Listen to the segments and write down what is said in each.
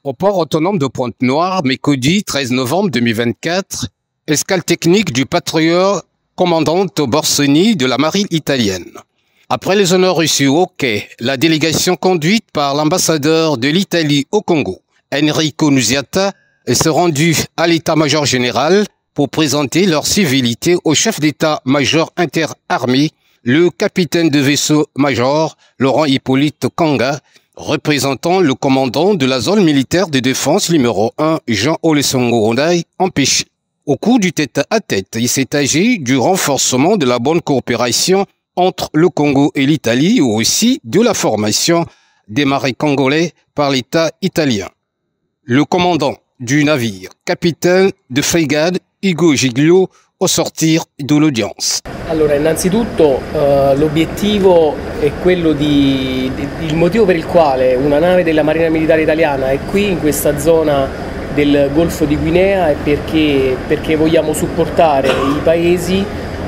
Au port autonome de Pointe-Noire, mercredi 13 novembre 2024, escale technique du patrouilleur commandante Borsoni de la marine italienne. Après les honneurs reçus au quai, la délégation conduite par l'ambassadeur de l'Italie au Congo, Enrico Nunziata, s'est rendue à l'état-major général pour présenter leur civilité au chef d'état-major interarmée, le capitaine de vaisseau-major Laurent Hippolyte Kanga, représentant le commandant de la zone militaire de défense numéro 1, Jean Olesongo Rondaï, empêché. Au cours du tête-à-tête, il s'est agi du renforcement de la bonne coopération entre le Congo et l'Italie, ou aussi de la formation des marins congolais par l'État italien. Le commandant du navire, capitaine de frégate Hugo Giglio, au sortir de l'audience. Allora, innanzitutto l'obiettivo è quello il motivo per il quale una nave della Marina Militare Italiana è qui in questa zona del Golfo di Guinea è perché vogliamo supportare i paesi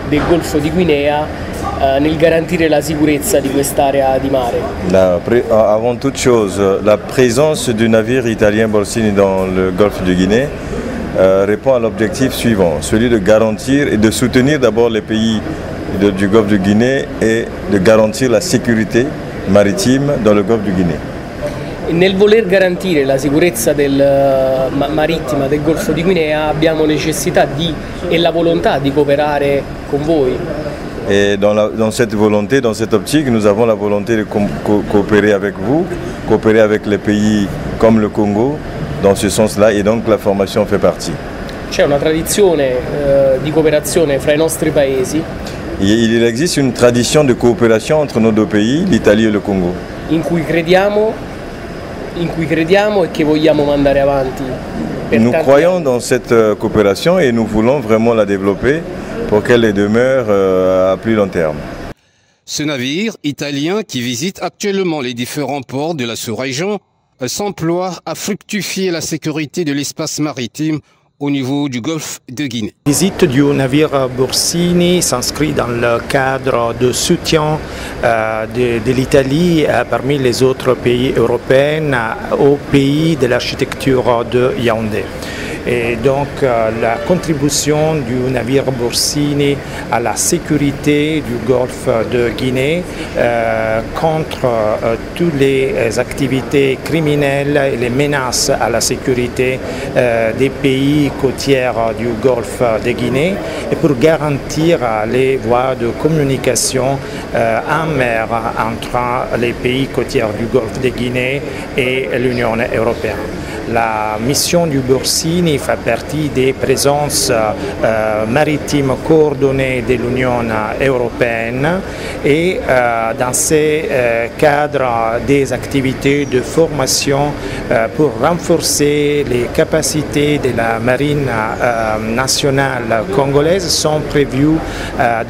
del Golfo di Guinea nel garantire la sicurezza di quest'area di mare. Avant toute chose, la présence du navire italien Borsini dans le Golfe de Guinée répond à l'objectif suivant, celui de garantir et de soutenir d'abord les pays du Golfe de Guinée et de garantir la sécurité maritime dans le Golfe de Guinée. E nel voler garantire la sicurezza marittima del Golfo di Guinea abbiamo necessità e la volontà di cooperare con voi. Et dans cette volonté, dans cette optique, nous avons la volonté de coopérer avec vous, coopérer avec les pays comme le Congo, dans ce sens-là, et donc la formation fait partie. C'è una tradizione di cooperazione fra i nostri paesi. Il existe une tradition de coopération entre nos deux pays, l'Italie et le Congo. In cui crediamo e che vogliamo mandare avanti. Nous croyons dans cette coopération et nous voulons vraiment la développer pour qu'elle demeure à plus long terme. Ce navire italien qui visite actuellement les différents ports de la sous-région s'emploie à fructifier la sécurité de l'espace maritime au niveau du golfe de Guinée. La visite du navire Borsini s'inscrit dans le cadre de soutien de l'Italie parmi les autres pays européens aux pays de l'architecture de Yaoundé. Et donc la contribution du navire Borsini à la sécurité du golfe de Guinée contre toutes les activités criminelles et les menaces à la sécurité des pays côtiers du golfe de Guinée et pour garantir les voies de communication en mer entre les pays côtiers du golfe de Guinée et l'Union européenne. La mission du Borsini fait partie des présences maritimes coordonnées de l'Union européenne et dans ce cadre des activités de formation pour renforcer les capacités de la marine nationale congolaise sont prévues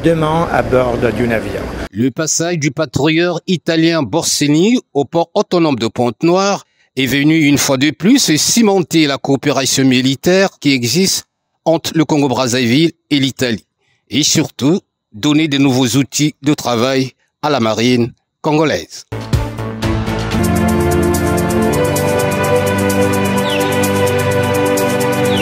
demain à bord du navire. Le passage du patrouilleur italien Borsini au port autonome de Pointe-Noire est venu une fois de plus cimenter la coopération militaire qui existe entre le Congo-Brazzaville et l'Italie, et surtout donner de nouveaux outils de travail à la marine congolaise.